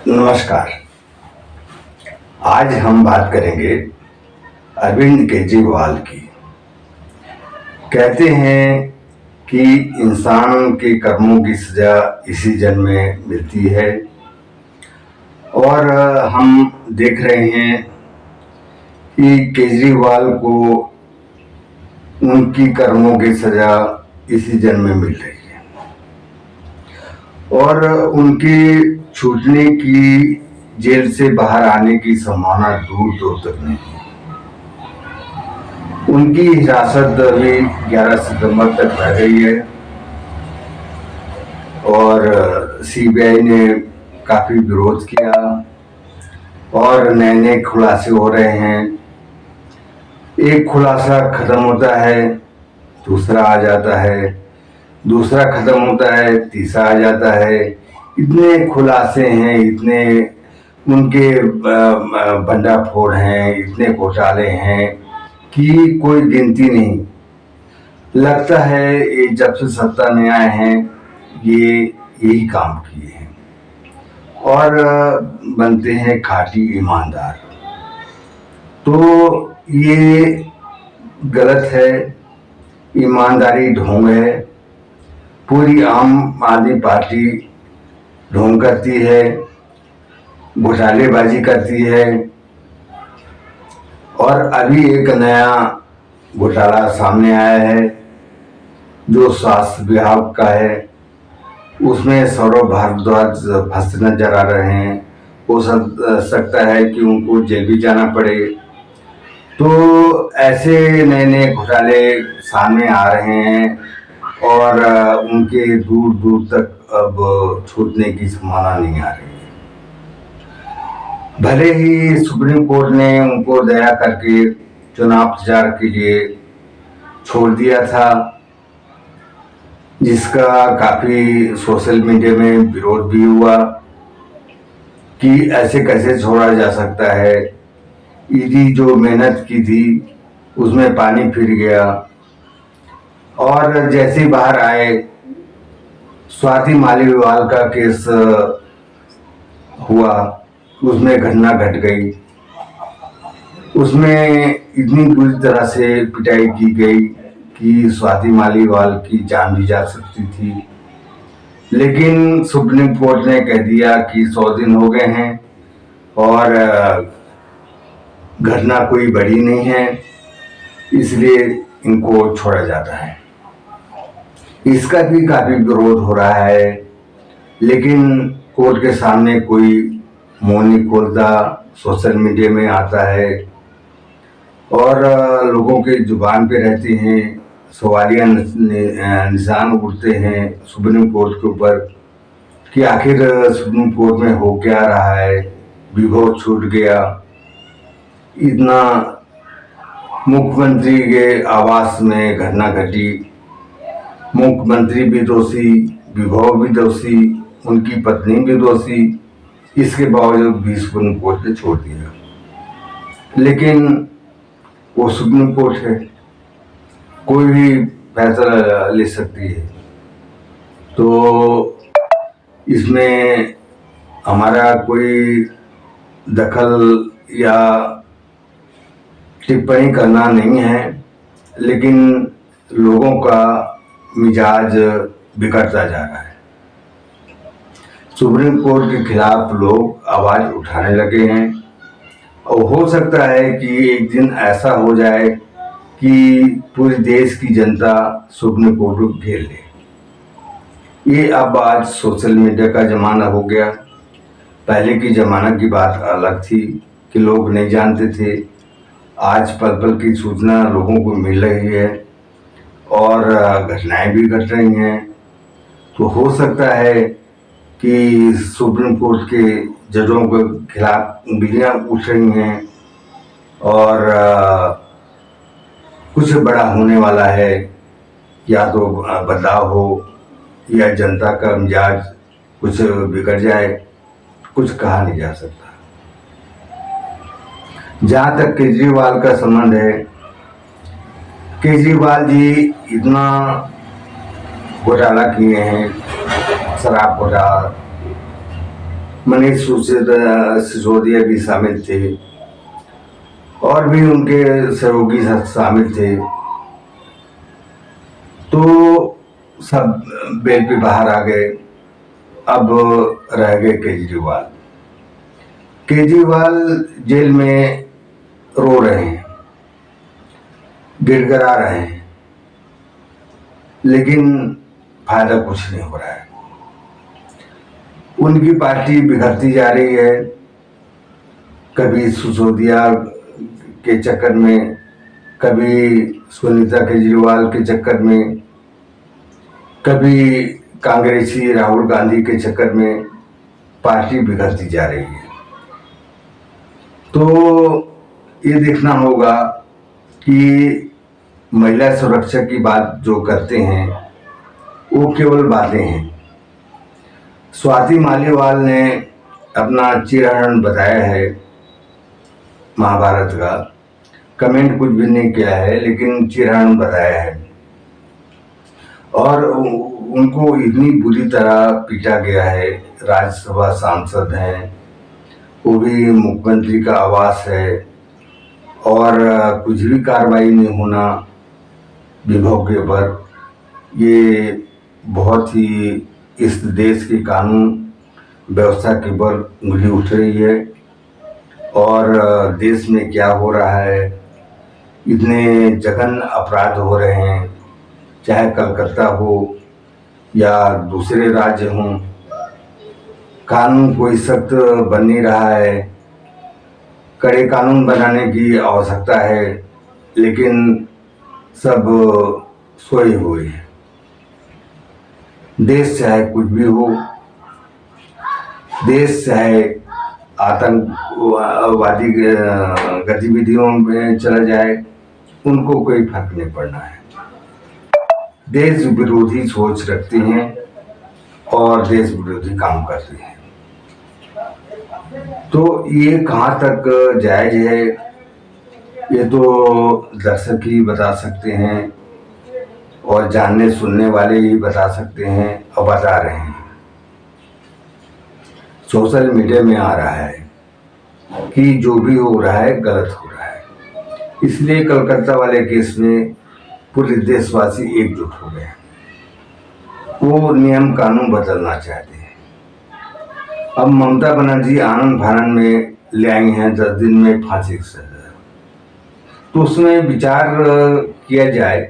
नमस्कार। आज हम बात करेंगे अरविंद केजरीवाल की। कहते हैं कि इंसान के कर्मों की सजा इसी जन्म में मिलती है, और हम देख रहे हैं कि केजरीवाल को उनकी कर्मों की सजा इसी जन्म में मिल रही है, और उनके छूटने की, जेल से बाहर आने की संभावना दूर दूर तक नहीं है। उनकी हिरासत अभी 11 सितंबर तक रह गई है, और सीबीआई ने काफी विरोध किया और नए नए खुलासे हो रहे हैं। एक खुलासा खत्म होता है, दूसरा आ जाता है, दूसरा खत्म होता है, तीसरा आ जाता है। इतने खुलासे हैं, इतने उनके भंडाफोड़ हैं, इतने घोटाले हैं कि कोई गिनती नहीं। लगता है ये जब से सत्ता में आए हैं ये यही काम किए हैं, और बनते हैं खाटी ईमानदार। तो ये गलत है, ईमानदारी ढोंग है। पूरी आम आदमी पार्टी ढोंग करती है, घोटालेबाजी करती है, और अभी एक नया घोटाला सामने आया है जो स्वास्थ्य विभाग का है। उसमें सौरभ भारद्वाज फंसे नजर आ रहे हैं। हो सकता है कि उनको जेल भी जाना पड़े। तो ऐसे नए नए घोटाले सामने आ रहे हैं, और उनके दूर दूर तक अब छूटने की संभावना नहीं आ रही है। भले ही सुप्रीम कोर्ट ने उनको दया करके चुनाव प्रचार के लिए छोड़ दिया था, जिसका काफी सोशल मीडिया में विरोध भी हुआ कि ऐसे कैसे छोड़ा जा सकता है। ईडी जो मेहनत की थी उसमें पानी फिर गया। और जैसे बाहर आए, स्वाति मालीवाल का केस हुआ, उसमें घटना घट गई। उसमें इतनी बुरी तरह से पिटाई की गई कि स्वाति मालीवाल की जान भी जा सकती थी। लेकिन सुप्रीम कोर्ट ने कह दिया कि 100 दिन हो गए हैं और घटना कोई बड़ी नहीं है, इसलिए इनको छोड़ा जाता है। इसका भी काफी विरोध हो रहा है, लेकिन कोर्ट के सामने कोई मुंह नहीं खोलता, सोशल मीडिया में आता है और लोगों के जुबान पे रहते हैं। सवालिया निशान उठते हैं सुप्रीम कोर्ट के ऊपर कि आखिर सुप्रीम कोर्ट में हो क्या रहा है। विभव छूट गया, इतना मुख्यमंत्री के आवास में घटना घटी, मुख्यमंत्री भी दोषी, विभव भी दोषी, उनकी पत्नी भी दोषी, इसके बावजूद भी सुप्रीम कोर्ट ने छोड़ दिया। लेकिन वो सुप्रीम कोर्ट है, कोई भी फैसला ले सकती है। तो इसमें हमारा कोई दखल या टिप्पणी करना नहीं है, लेकिन लोगों का मिजाज बिगड़ता जा रहा है। सुप्रीम कोर्ट के खिलाफ लोग आवाज उठाने लगे हैं, और हो सकता है कि एक दिन ऐसा हो जाए कि पूरे देश की जनता सुप्रीम कोर्ट को घेर ले। ये अब आज सोशल मीडिया का जमाना हो गया। पहले की जमाना की बात अलग थी कि लोग नहीं जानते थे। आज पल पल की सूचना लोगों को मिल रही है और घटनाएं भी घट रही हैं। तो हो सकता है कि सुप्रीम कोर्ट के जजों के खिलाफ उंगलियां उठ रही हैं, और कुछ बड़ा होने वाला है। या तो बदलाव हो, या जनता का मिजाज कुछ बिगड़ जाए, कुछ कहा नहीं जा सकता। जहां तक केजरीवाल का संबंध है, केजरीवाल जी इतना घोटाला किए हैं, शराब घोटाला, मनीष सिसोदिया भी शामिल थे और भी उनके सहयोगी शामिल थे। तो सब बेल पे बाहर आ गए। अब रह गए केजरीवाल। केजरीवाल जेल में रो रहे हैं, गिड़गिड़ा रहे हैं, लेकिन फायदा कुछ नहीं हो रहा है। उनकी पार्टी बिखरती जा रही है, कभी सिसोदिया के चक्कर में, कभी सुनीता केजरीवाल के चक्कर में, कभी कांग्रेसी राहुल गांधी के चक्कर में पार्टी बिगड़ती जा रही है। तो ये देखना होगा कि महिला सुरक्षा की बात जो करते हैं वो केवल बातें हैं। स्वाति मालीवाल ने अपना चिरहरण बताया है महाभारत का, कमेंट कुछ भी नहीं किया है, लेकिन चिरहरण बताया है। और उनको इतनी बुरी तरह पीटा गया है। राज्यसभा सांसद हैं, वो भी मुख्यमंत्री का आवास है, और कुछ भी कार्रवाई नहीं होना विभाग के ऊपर। ये बहुत ही इस देश की कानून व्यवस्था के ऊपर उंगली उठ रही है। और देश में क्या हो रहा है, इतने जघन्य अपराध हो रहे हैं, चाहे कलकत्ता हो या दूसरे राज्य हों, कानून कोई सख्त बन नहीं रहा है। कड़े कानून बनाने की आवश्यकता है, लेकिन सब सोए हुए हैं। देश चाहे कुछ भी हो, देश चाहे आतंकवादी गतिविधियों में चला जाए, उनको कोई फर्क नहीं पड़ना है। देश विरोधी सोच रखते हैं और देश विरोधी काम करते हैं। तो ये कहाँ तक जायज है, ये तो दर्शक ही बता सकते हैं और जानने सुनने वाले ही बता सकते हैं और बता रहे हैं। सोशल मीडिया में आ रहा है कि जो भी हो रहा है गलत हो रहा है, इसलिए कलकत्ता वाले केस में पूरे देशवासी एकजुट हो गए। वो नियम कानून बदलना चाहते हैं। अब ममता बनर्जी आनंद फानंद में ले आई हैं 10 दिन में फांसी की सजा। तो उसमें विचार किया जाए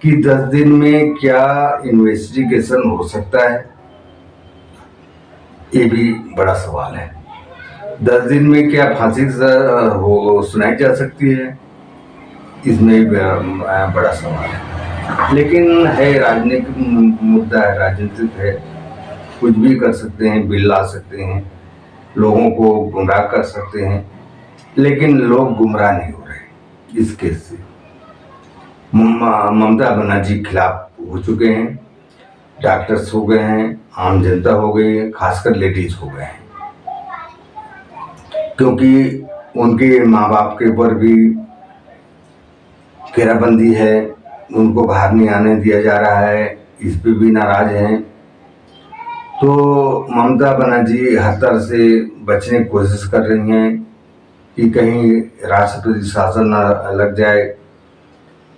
कि 10 दिन में क्या इन्वेस्टिगेशन हो सकता है, ये भी बड़ा सवाल है। 10 दिन में क्या फांसी की सजा सुनाई जा सकती है, इसमें भी बड़ा सवाल है। लेकिन है राजनीतिक मुद्दा है, राजनीतिक है, कुछ भी कर सकते हैं, बिल ला सकते हैं, लोगों को गुमराह कर सकते हैं, लेकिन लोग गुमराह नहीं हो रहे इस केस से। ममता बनर्जी खिलाफ हो चुके हैं, डॉक्टर्स हो गए हैं, आम जनता हो गई है, खासकर लेडीज हो गए हैं, क्योंकि उनके माँ बाप के ऊपर भी घेराबंदी है, उनको बाहर नहीं आने दिया जा रहा है, इस पे भी नाराज हैं। तो ममता बनर्जी हर तरह से बचने की कोशिश कर रही हैं कि कहीं राष्ट्रपति शासन न लग जाए,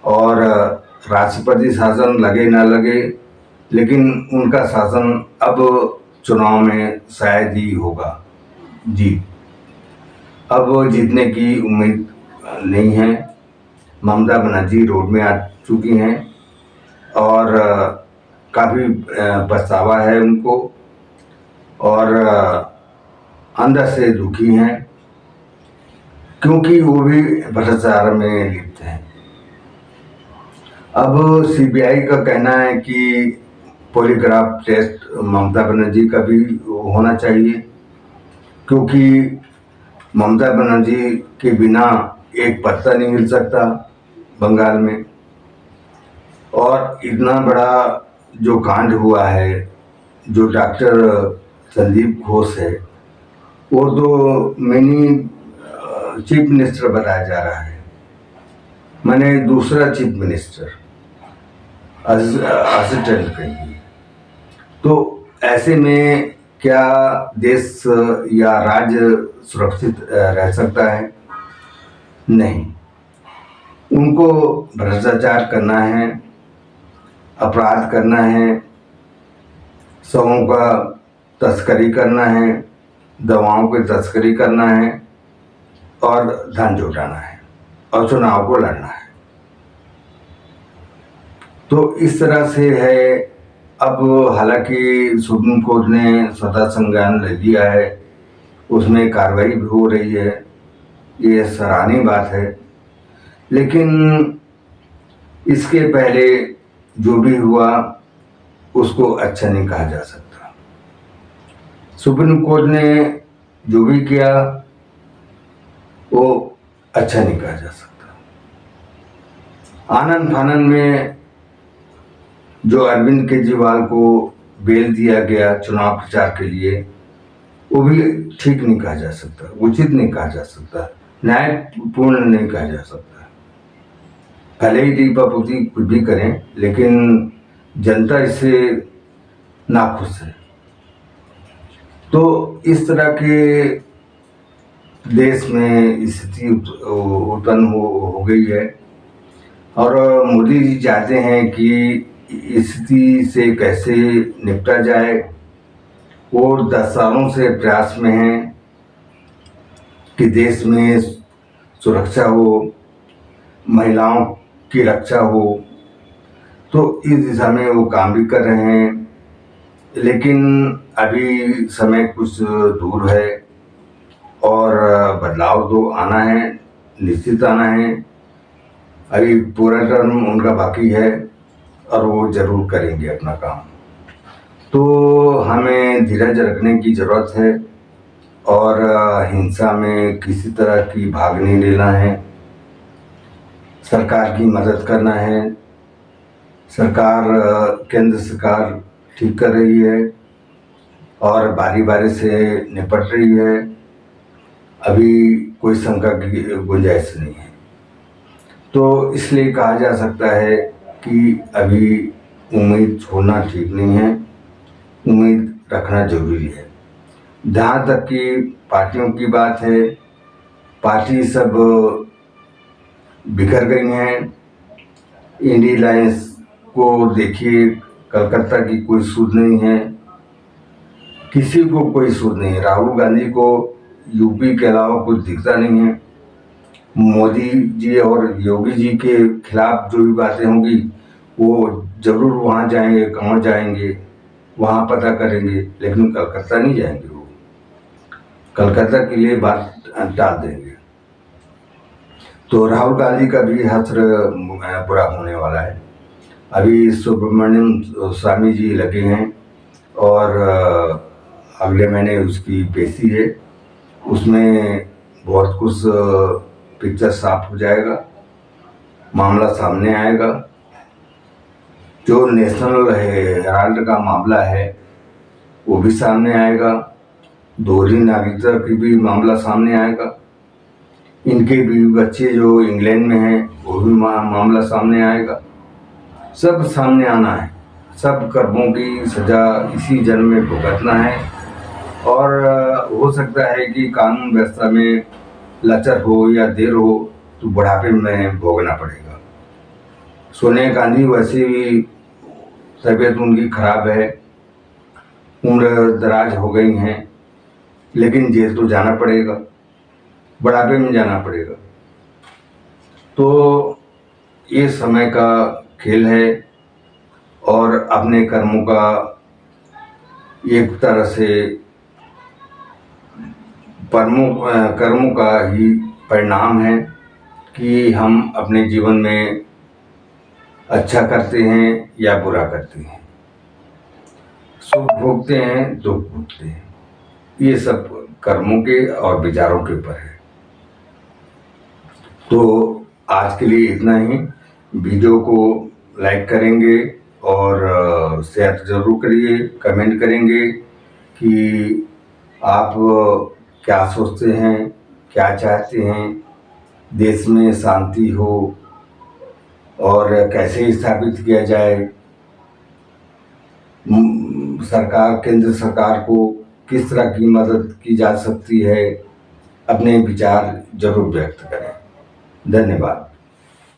और राष्ट्रपति शासन लगे ना लगे, लेकिन उनका शासन अब चुनाव में शायद ही होगा जीत। अब जीतने की उम्मीद नहीं है। ममता बनर्जी रोड में आ चुकी हैं और काफ़ी पछतावा है उनको, और अंदर से दुखी हैं, क्योंकि वो भी भ्रष्टाचार में लिप्त हैं। अब सीबीआई का कहना है कि पॉलीग्राफ टेस्ट ममता बनर्जी का भी होना चाहिए, क्योंकि ममता बनर्जी के बिना एक पत्ता नहीं हिल सकता बंगाल में। और इतना बड़ा जो कांड हुआ है, जो डॉक्टर संदीप घोष है, वो तो मिनी चीफ मिनिस्टर बताया जा रहा है, माने दूसरा चीफ मिनिस्टर असिस्टेंट कहिए। तो ऐसे में क्या देश या राज्य सुरक्षित रह सकता है? नहीं। उनको भ्रष्टाचार करना है, अपराध करना है, शवों का तस्करी करना है, दवाओं की तस्करी करना है और धन जुटाना है और चुनाव को लड़ना है। तो इस तरह से है। अब हालांकि सुप्रीम कोर्ट ने स्वतः संज्ञान ले लिया है, उसमें कार्रवाई भी हो रही है, ये सराहनीय बात है। लेकिन इसके पहले जो भी हुआ उसको अच्छा नहीं कहा जा सकता। सुप्रीम कोर्ट ने जो भी किया वो अच्छा नहीं कहा जा सकता। आनन फानन में जो अरविंद केजरीवाल को बेल दिया गया चुनाव प्रचार के लिए, वो भी ठीक नहीं कहा जा सकता, उचित नहीं कहा जा सकता, न्यायपूर्ण नहीं कहा जा सकता। भले ही दीपावली कुछ भी करें, लेकिन जनता इससे नाखुश है। तो इस तरह के देश में स्थिति उत्पन्न हो गई है और मोदी जी चाहते हैं कि स्थिति से कैसे निपटा जाए। वो 10 सालों से प्रयास में हैं कि देश में सुरक्षा हो, महिलाओं की रक्षा हो। तो इस दिशा में वो काम भी कर रहे हैं, लेकिन अभी समय कुछ दूर है और बदलाव तो आना है, निश्चित आना है। अभी पूरा टर्म उनका बाकी है और वो जरूर करेंगे अपना काम। तो हमें धीरज रखने की ज़रूरत है और हिंसा में किसी तरह की भाग नहीं लेना है। सरकार की मदद करना है। सरकार, केंद्र सरकार ठीक कर रही है और बारी बारी से निपट रही है। अभी कोई शंका की गुंजाइश नहीं है। तो इसलिए कहा जा सकता है कि अभी उम्मीद छोड़ना ठीक नहीं है, उम्मीद रखना जरूरी है। जहाँ तक कि पार्टियों की बात है, पार्टी सब बिखर गई हैं। इंडिया अलायंस को देखिए, कलकत्ता की कोई सुध नहीं है, किसी को कोई सुध नहीं है। राहुल गांधी को यूपी के अलावा कुछ दिखता नहीं है। मोदी जी और योगी जी के खिलाफ जो भी बातें होंगी वो जरूर वहाँ जाएंगे, कहाँ जाएंगे वहाँ पता करेंगे, लेकिन कलकत्ता नहीं जाएंगे। वो कलकत्ता के लिए बात टाल देंगे। तो राहुल गांधी का भी हश्र बुरा होने वाला है। अभी सुब्रमण्यम स्वामी जी लगे हैं और अगले महीने उसकी पेशी है। उसमें बहुत कुछ पिक्चर साफ हो जाएगा, मामला सामने आएगा। जो नेशनल हेराल्ड का मामला है वो भी सामने आएगा। दोहरी नागरिकता की भी मामला सामने आएगा। इनके भी बच्चे जो इंग्लैंड में हैं वो भी मामला सामने आएगा। सब सामने आना है। सब कर्मों की सजा इसी जन्म में भुगतना है और हो सकता है कि कानून व्यवस्था में लचर हो या देर हो तो बुढ़ापे में भोगना पड़ेगा। सोनिया गांधी वैसे भी तबीयत उनकी खराब है, उम्र दराज हो गई हैं, लेकिन जेल तो जाना पड़ेगा, बुढ़ापे में जाना पड़ेगा। तो ये समय का खेल है और अपने कर्मों का एक तरह से कर्मों का ही परिणाम है कि हम अपने जीवन में अच्छा करते हैं या बुरा करते हैं, सुख भोगते हैं, दुख भोगते हैं। ये सब कर्मों के और विचारों के ऊपर है। तो आज के लिए इतना ही। वीडियो को लाइक करेंगे और शेयर जरूर करिए, कमेंट करेंगे कि आप क्या सोचते हैं, क्या चाहते हैं, देश में शांति हो और कैसे स्थापित किया जाए। सरकार, केंद्र सरकार को किस तरह की मदद की जा सकती है, अपने विचार जरूर व्यक्त करें। धन्यवाद।